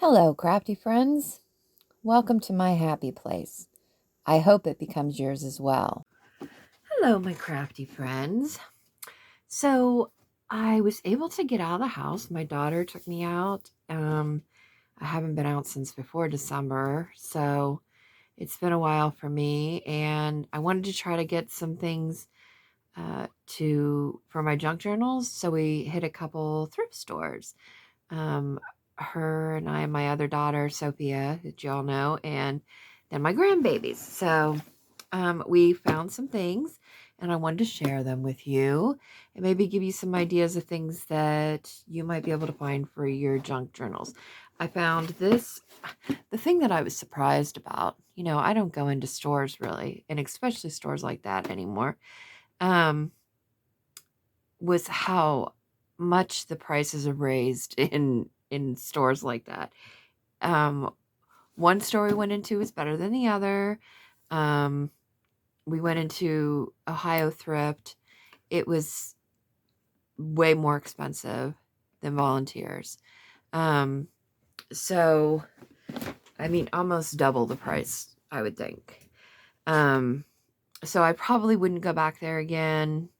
Hello, crafty friends. Welcome to my happy place. I hope it becomes yours as well. Hello, my crafty friends. So, I was able to get out of the house. My daughter took me out. I haven't been out since before December, so it's been a while for me. And I wanted to try to get some things for my junk journals. So we hit a couple thrift stores. Um, Her and I and my other daughter, Sophia, that you all know, and then my grandbabies. So we found some things and I wanted to share them with you and maybe give you some ideas of things that you might be able to find for your junk journals. I found this, the thing that I was surprised about, I don't go into stores really, and especially stores like that anymore, um, was how much the prices have raised in stores like that. Um, One store we went into is better than the other. Um, we went into Ohio Thrift. It was way more expensive than Volunteers. Um, so, I mean, almost double the price, I would think. So I probably wouldn't go back there again.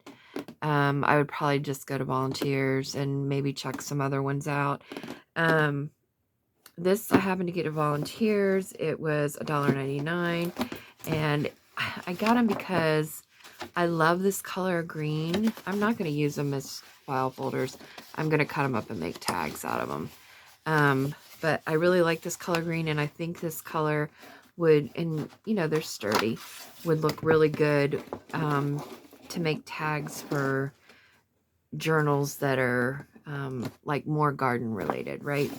I would probably just go to Volunteers and maybe check some other ones out. This I happened to get at Volunteers. It was $1.99, and I got them because I love this color green. I'm not going to use them as file folders. I'm going to cut them up and make tags out of them. But I really like this color green, and I think this color would, and they're sturdy, would look really good to make tags for journals that are like more garden related, right?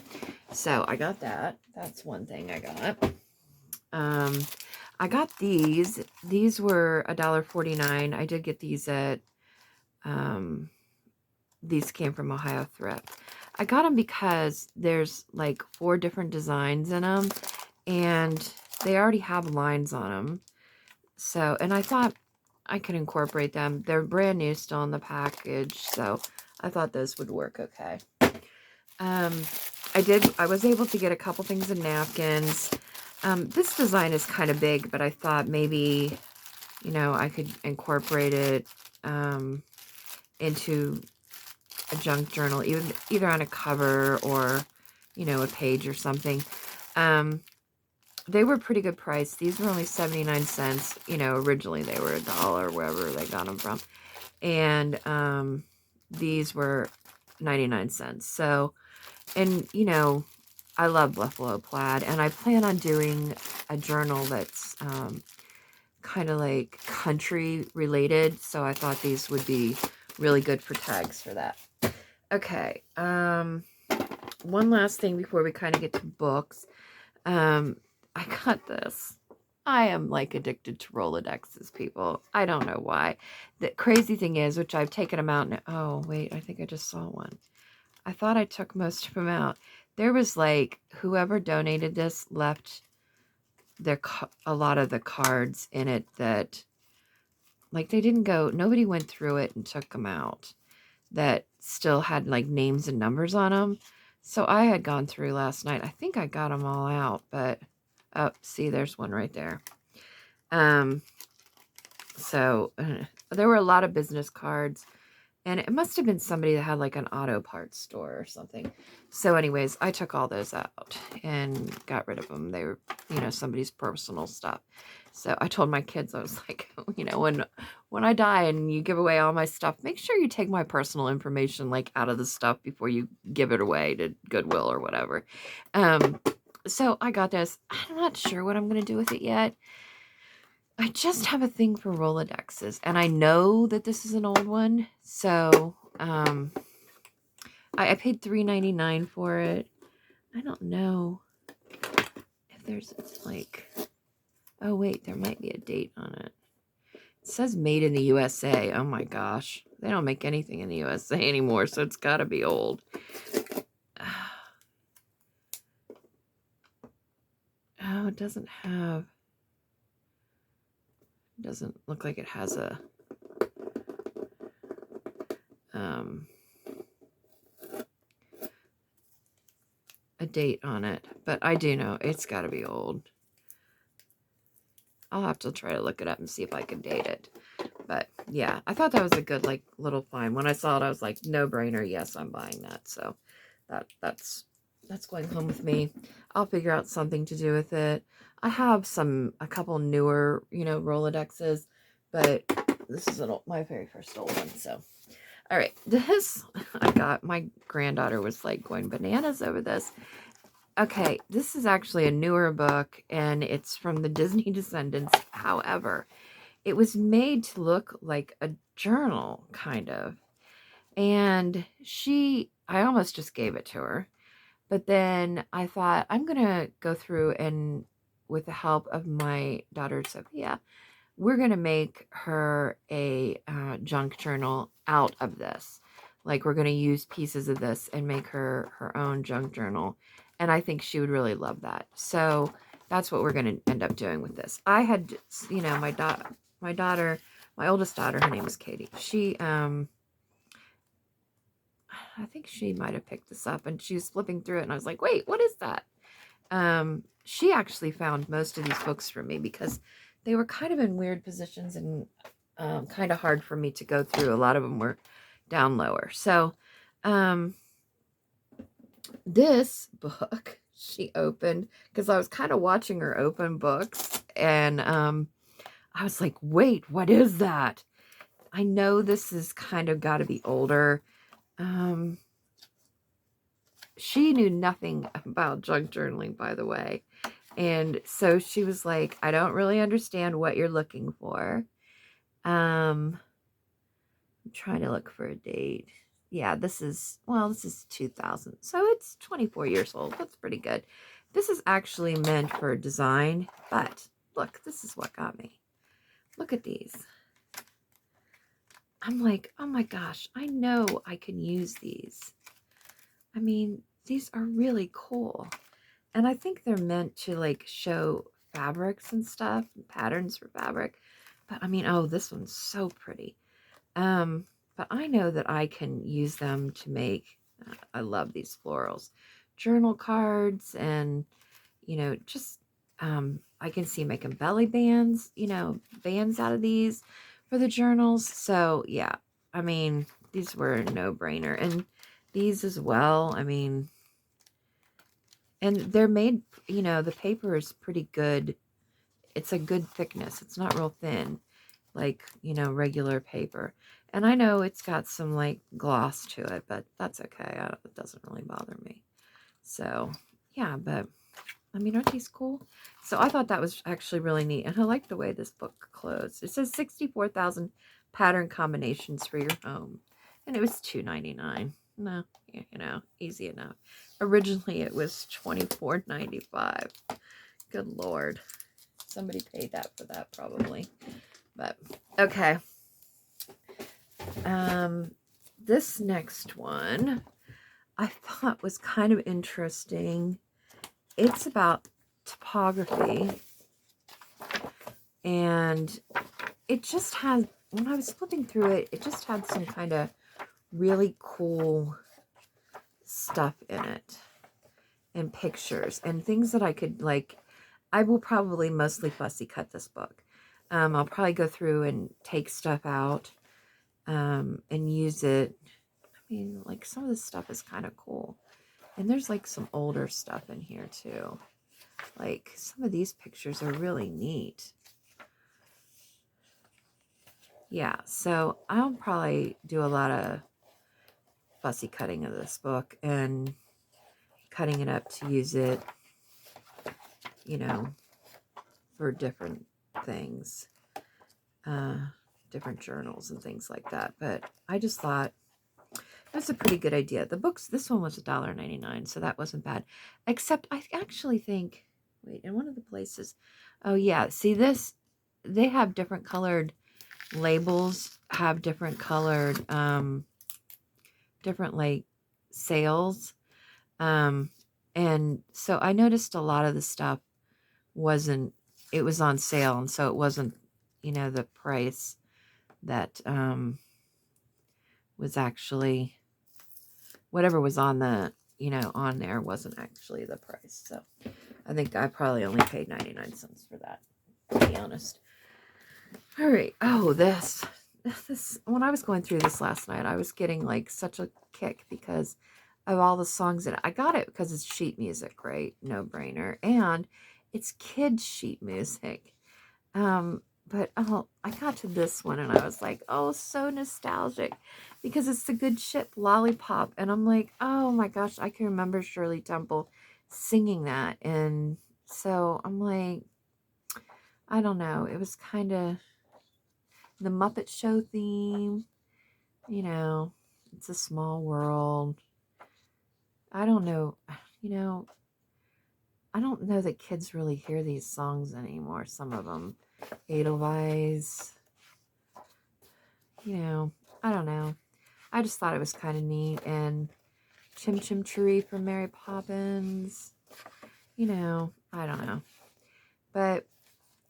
So I got that. That's one thing I got. I got these. These were $1.49. I did get these at these came from Ohio Thrift. I got them because there's like 4 different designs in them, and they already have lines on them. So, and I thought I could incorporate them. They're brand new, still in the package, so I thought those would work okay. I was able to get a couple things in napkins. This design is kind of big, but I thought maybe, I could incorporate it into a junk journal, either on a cover or, a page or something. They were pretty good price. These were only 79 cents. Originally they were $1, wherever they got them from. And these were 99 cents. So, and, I love buffalo plaid, and I plan on doing a journal that's kind of like country related. So I thought these would be really good for tags for that. Okay. One last thing before we kind of get to books. I got this. I am like addicted to Rolodexes, people. I don't know why. The crazy thing is, which I've taken them out now. Oh, wait, I think I just saw one. I thought I took most of them out. There was like, whoever donated this left a lot of the cards in it that, like, they didn't go, nobody went through it and took them out. That still had like names and numbers on them. So I had gone through last night. I think I got them all out, but oh, see, there's one right there. So there were a lot of business cards, and it must have been somebody that had like an auto parts store or something. So anyways, I took all those out and got rid of them. They were, somebody's personal stuff. So I told my kids, I was like, when I die and you give away all my stuff, make sure you take my personal information like out of the stuff before you give it away to Goodwill or whatever. So I got this. I'm not sure what I'm going to do with it yet. I just have a thing for Rolodexes, and I know that this is an old one, so I paid $3.99 for it. I don't know if there's like, oh wait, there might be a date on it. It says made in the USA. Oh my gosh, they don't make anything in the USA anymore, so it's got to be old. Oh, it doesn't look like it has a date on it, but I do know it's got to be old. I'll have to try to look it up and see if I can date it. But yeah, I thought that was a good like little find. When I saw it, I was like, no brainer. Yes, I'm buying that. So that's going home with me. I'll figure out something to do with it. I have a couple newer, Rolodexes, but this is my very first old one. So, all right, this I got. My granddaughter was like going bananas over this. Okay, this is actually a newer book, and it's from the Disney Descendants. However, it was made to look like a journal, kind of. And I almost just gave it to her. But then I thought, I'm going to go through and, with the help of my daughter, Sophia, we're going to make her a junk journal out of this. Like, we're going to use pieces of this and make her own junk journal. And I think she would really love that. So that's what we're going to end up doing with this. I had, my daughter, my oldest daughter, her name is Katie. I think she might have picked this up, and she was flipping through it, and I was like, wait, what is that? She actually found most of these books for me because they were kind of in weird positions and kind of hard for me to go through. A lot of them were down lower. So this book she opened because I was kind of watching her open books, and I was like, wait, what is that? I know this is kind of got to be older. She knew nothing about junk journaling, by the way. And so she was like, I don't really understand what you're looking for. I'm trying to look for a date. Yeah, this is 2000. So it's 24 years old. That's pretty good. This is actually meant for design, but look, this is what got me. Look at these. I'm like, oh my gosh, I know I can use these. I mean, these are really cool. And I think they're meant to like show fabrics and stuff, and patterns for fabric. But I mean, oh, this one's so pretty. But I know that I can use them to make, I love these florals, journal cards, and, just, I can see making belly bands, bands out of these for the journals. So yeah, I mean, these were a no-brainer. And these as well, I mean, and they're made, the paper is pretty good. It's a good thickness. It's not real thin like, regular paper. And I know it's got some like gloss to it, but that's okay. It doesn't really bother me. So yeah, but I mean, aren't these cool? So I thought that was actually really neat. And I like the way this book closed. It says 64,000 pattern combinations for your home. And it was $2.99. No, easy enough. Originally it was $24.95. Good Lord. Somebody paid that for that probably. But okay. This next one I thought was kind of interesting. It's about topography, and it just had, when I was flipping through it, it just had some kind of really cool stuff in it, and pictures and things that I could like. I will probably mostly fussy cut this book. I'll probably go through and take stuff out and use it. I mean, like, some of this stuff is kind of cool. And there's like some older stuff in here too. Like, some of these pictures are really neat. Yeah, so I'll probably do a lot of fussy cutting of this book and cutting it up to use it, for different things. Different journals and things like that. But I just thought that's a pretty good idea. This one was $1.99, so that wasn't bad. Except I actually think, wait, in one of the places, oh yeah, see this, they have different colored labels, have different colored, different like sales. And so I noticed a lot of the stuff it was on sale, and so it wasn't, the price that was actually whatever was on the you know, on there wasn't actually the price. So I think I probably only paid 99 cents for that, to be honest. All right. Oh, this, when I was going through this last night, I was getting like such a kick because of all the songs that I got it because it's sheet music, right? No brainer. And it's kids sheet music. But oh, I got to this one and I was like, oh, so nostalgic because it's the Good Ship Lollipop. And I'm like, oh my gosh, I can remember Shirley Temple singing that. And so I'm like, I don't know. It was kind of the Muppet Show theme, you know, it's a small world. I don't know, you know, I don't know that kids really hear these songs anymore. Some of them, Edelweiss, you know, I don't know. I just thought it was kind of neat. And Chim Chim Cheree from Mary Poppins, you know, I don't know. But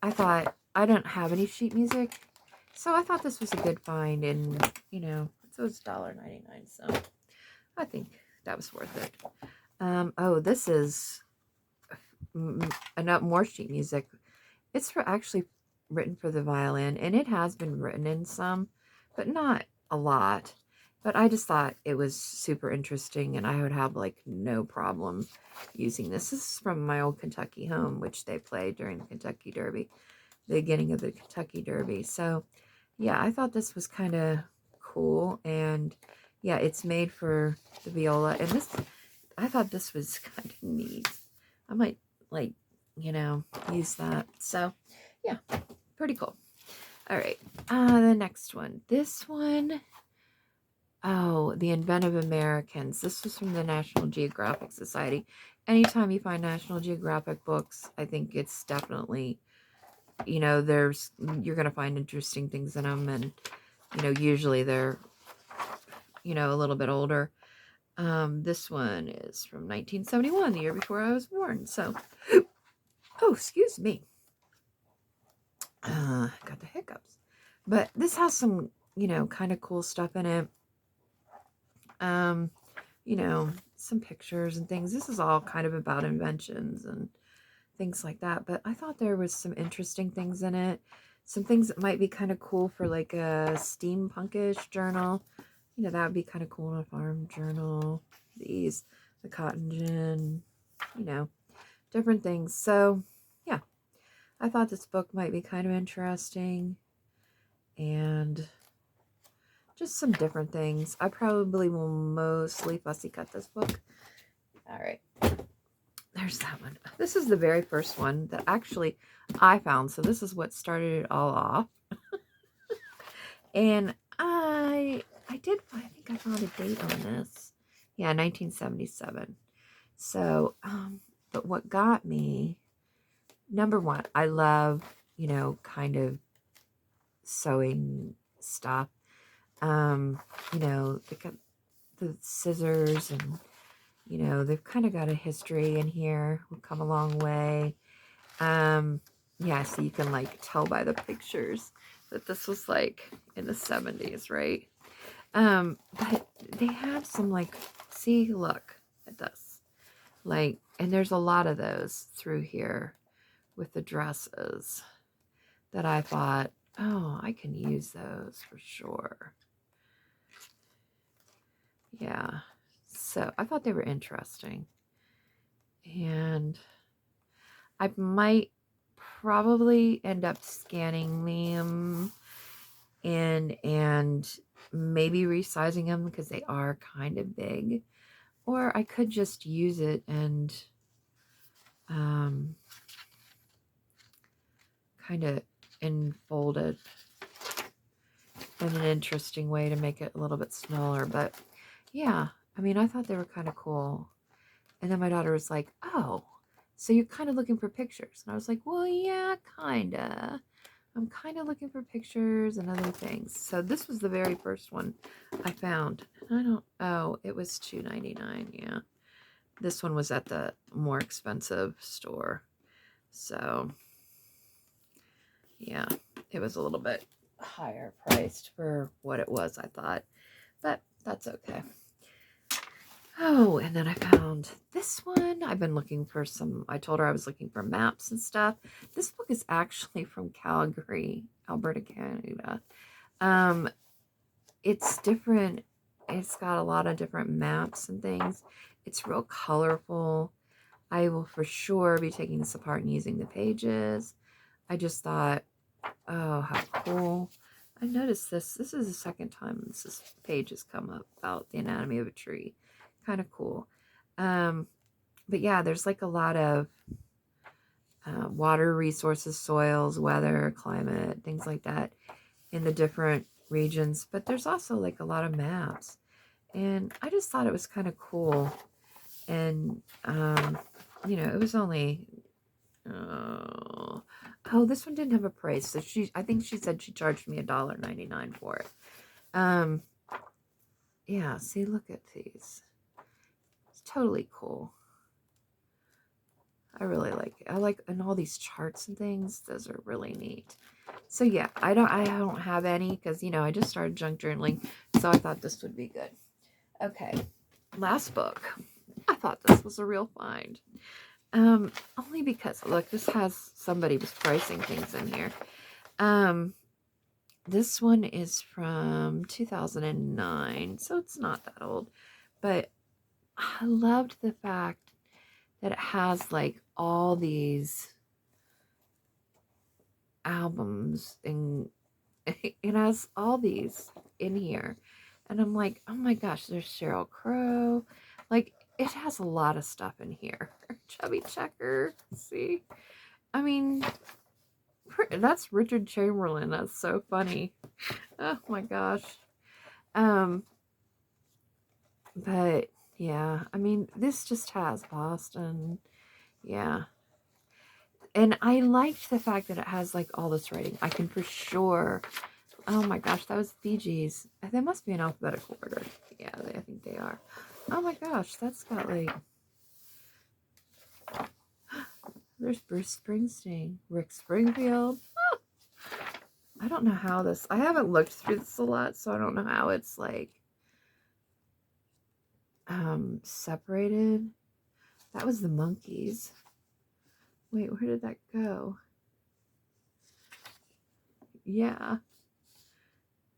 I thought I didn't have any sheet music, so I thought this was a good find. And, you know, so it's $1.99, so I think that was worth it. Oh, this is more sheet music. It's actually written for the violin, and it has been written in some, but not a lot. But I just thought it was super interesting, and I would have like no problem using this. This is from my old Kentucky home, which they played during the Kentucky Derby, the beginning of the Kentucky Derby. So yeah, I thought this was kind of cool. And yeah, it's made for the viola. And this, I thought this was kind of neat. I might, like, you know, use that. So yeah, pretty cool. All right, the next one. This one, oh, the Inventive Americans. This was from the National Geographic Society. Anytime you find National Geographic books, I think it's definitely, you know, you're going to find interesting things in them. And, you know, usually they're, you know, a little bit older. This one is from 1971, the year before I was born. So, oh, excuse me. Got the hiccups. But this has some, you know, kind of cool stuff in it. You know, some pictures and things. This is all kind of about inventions and things like that. But I thought there was some interesting things in it. Some things that might be kind of cool for like a steampunkish journal. You know, that would be kind of cool in a farm journal. These, the cotton gin, you know, different things. So, yeah, I thought this book might be kind of interesting. And just some different things. I probably will mostly fussy cut this book. All right. There's that one. This is the very first one that actually I found. So this is what started it all off. And I think I found a date on this. Yeah, 1977. So, but what got me, number one, I love, you know, kind of sewing stuff. You know, the scissors, and, you know, they've kind of got a history in here. We've come a long way. Yeah, so you can like tell by the pictures that this was like in the 70s, right? But they have some like, see, look at this. Like, and there's a lot of those through here with the dresses that I thought, oh, I can use those for sure. Yeah. So I thought they were interesting. And I might probably end up scanning them and maybe resizing them because they are kind of big. Or I could just use it and kind of enfold it in an interesting way to make it a little bit smaller. But yeah, I mean, I thought they were kind of cool. And then my daughter was like, oh, so you're kind of looking for pictures. And I was like, well, yeah, kind of. I'm kind of looking for pictures and other things. So this was the very first one I found. Oh, it was $2.99, yeah. This one was at the more expensive store. So, yeah, it was a little bit higher priced for what it was, I thought. But that's okay. Oh, and then I found this one. I've been looking for some, I told her I was looking for maps and stuff. This book is actually from Calgary, Alberta, Canada. Um, it's different. It's got a lot of different maps and things. It's real colorful. I will for sure be taking this apart and using the pages. I just thought, oh, how cool. I noticed this. This is the second time this page has come up about the anatomy of a tree. Kind of cool. But yeah, there's like a lot of water resources, soils, weather, climate, things like that in the different regions. But there's also like a lot of maps. And I just thought it was kind of cool. And, you know, it was only, oh, this one didn't have a price. So I think she said she charged me $1.99 for it. Yeah, see, look at these. It's totally cool. I really like it. I like, and all these charts and things, those are really neat. So yeah, I don't have any because, you know, I just started junk journaling, so I thought this would be good. Okay, last book. I thought this was a real find. Only because, look, this has, somebody was pricing things in here. This one is from 2009, so it's not that old, but I loved the fact that it has like all these albums, and it has all these in here. And I'm like, oh my gosh, there's Sheryl Crow. Like, it has a lot of stuff in here. Chubby Checker, see? I mean, that's Richard Chamberlain. That's so funny. Oh my gosh. But yeah, I mean, this just has Boston. Yeah. And I liked the fact that it has like all this writing. I can for sure. Oh my gosh, that was Bee Gees. They must be in alphabetical order. Yeah, I think they are. Oh my gosh, that's got like. There's Bruce Springsteen, Rick Springfield. Oh, I don't know how this. I haven't looked through this a lot, so I don't know how it's like separated. That was the Monkees. Wait, where did that go? Yeah.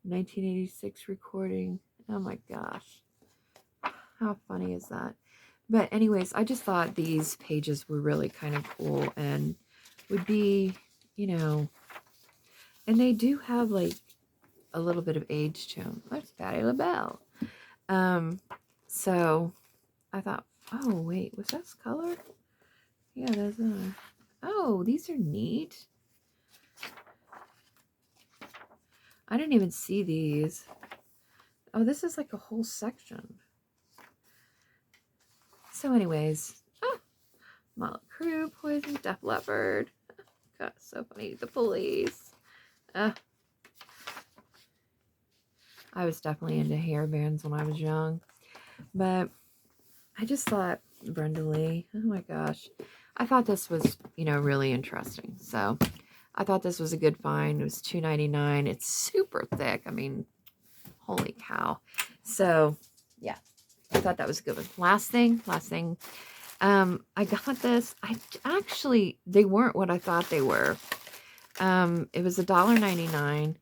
1986 recording. Oh my gosh. How funny is that? But anyways, I just thought these pages were really kind of cool and would be, you know, and they do have like a little bit of age to them. There's Patti LaBelle. So I thought, oh wait, was that color? Yeah, those are. Oh, these are neat. I didn't even see these. Oh, this is like a whole section. So anyways, Motley Crue, Poison, Def Leppard. God, so funny. The Police. I was definitely into hair bands when I was young. But I just thought, Brenda Lee, oh my gosh. I thought this was, you know, really interesting. So I thought this was a good find. It was $2.99. It's super thick. I mean, holy cow. So yeah, I thought that was a good one. Last thing. I got this. They weren't what I thought they were. It was $1.99.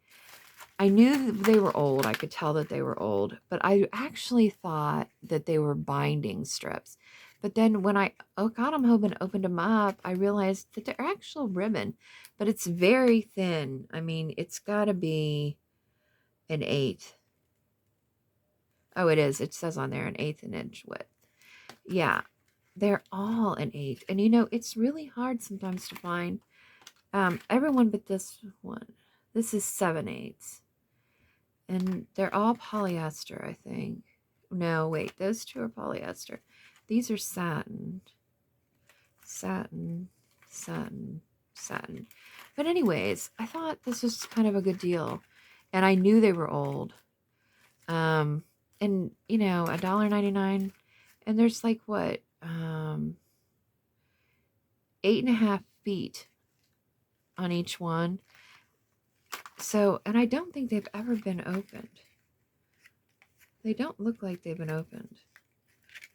I knew they were old. I could tell that they were old, but I actually thought that they were binding strips. But then when I got them home and opened them up, I realized that they're actual ribbon, but it's very thin. I mean, it's got to be an 1/8. Oh, it is. It says on there an 1/8 inch width. Yeah, they're all an 1/8. And you know, it's really hard sometimes to find everyone but this one. This is 7/8. And they're all polyester, I think. No, wait, those two are polyester. These are satin. Satin, satin, satin. But anyways, I thought this was kind of a good deal. And I knew they were old. And, you know, $1.99. And there's like, what? 8.5 feet on each one. So, and I don't think they've ever been opened. They don't look like they've been opened.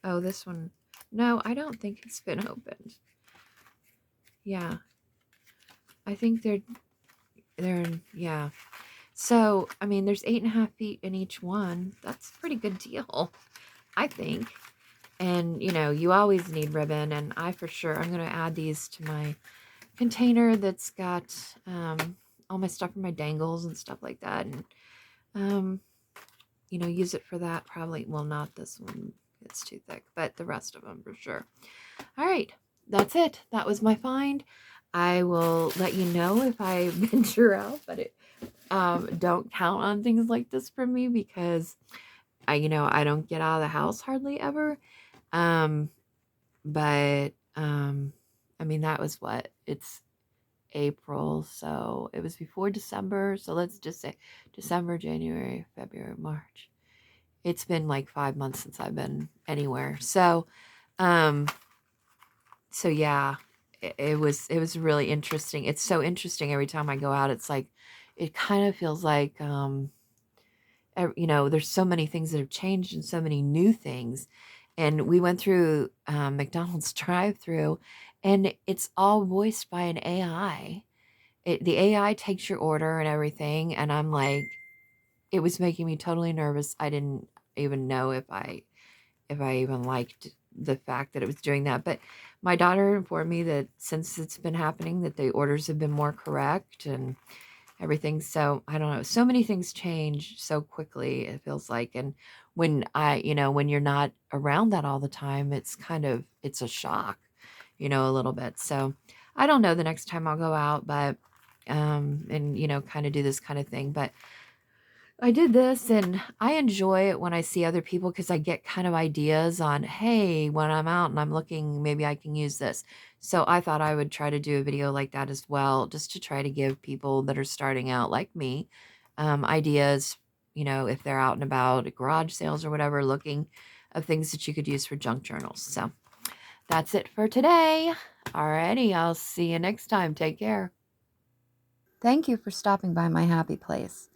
Oh, this one. No, I don't think it's been opened. Yeah. I think yeah. So, I mean, there's 8.5 feet in each one. That's a pretty good deal, I think. And, you know, you always need ribbon. And I'm going to add these to my container that's got all my stuff for my dangles and stuff like that. And, you know, use it for that probably. Well, not this one. It's too thick, but the rest of them for sure. All right. That's it. That was my find. I will let you know if I venture out, but don't count on things like this from me because I don't get out of the house hardly ever. But I mean, that was it's April, so it was before December. So let's just say December, January, February, March. It's been like 5 months since I've been anywhere. Um, so yeah, it was really interesting. It's so interesting every time I go out. It's like, it kind of feels like, there's so many things that have changed and so many new things. And we went through McDonald's drive-through, and it's all voiced by an AI. The AI takes your order and everything, and I'm like, it was making me totally nervous. I didn't even know if I even liked the fact that it was doing that. But my daughter informed me that since it's been happening, that the orders have been more correct and everything. So I don't know. So many things change so quickly, it feels like. And when you're not around that all the time, it's a shock, a little bit. So I don't know the next time I'll go out, but, and, kind of do this kind of thing. But I did this and I enjoy it when I see other people because I get kind of ideas on, hey, when I'm out and I'm looking, maybe I can use this. So I thought I would try to do a video like that as well, just to try to give people that are starting out like me, ideas, if they're out and about at garage sales or whatever, looking of things that you could use for junk journals. So that's it for today. Alrighty, I'll see you next time. Take care. Thank you for stopping by my happy place.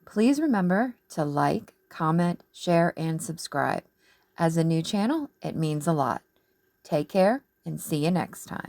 Please remember to like, comment, share, and subscribe. As a new channel, it means a lot. Take care and see you next time.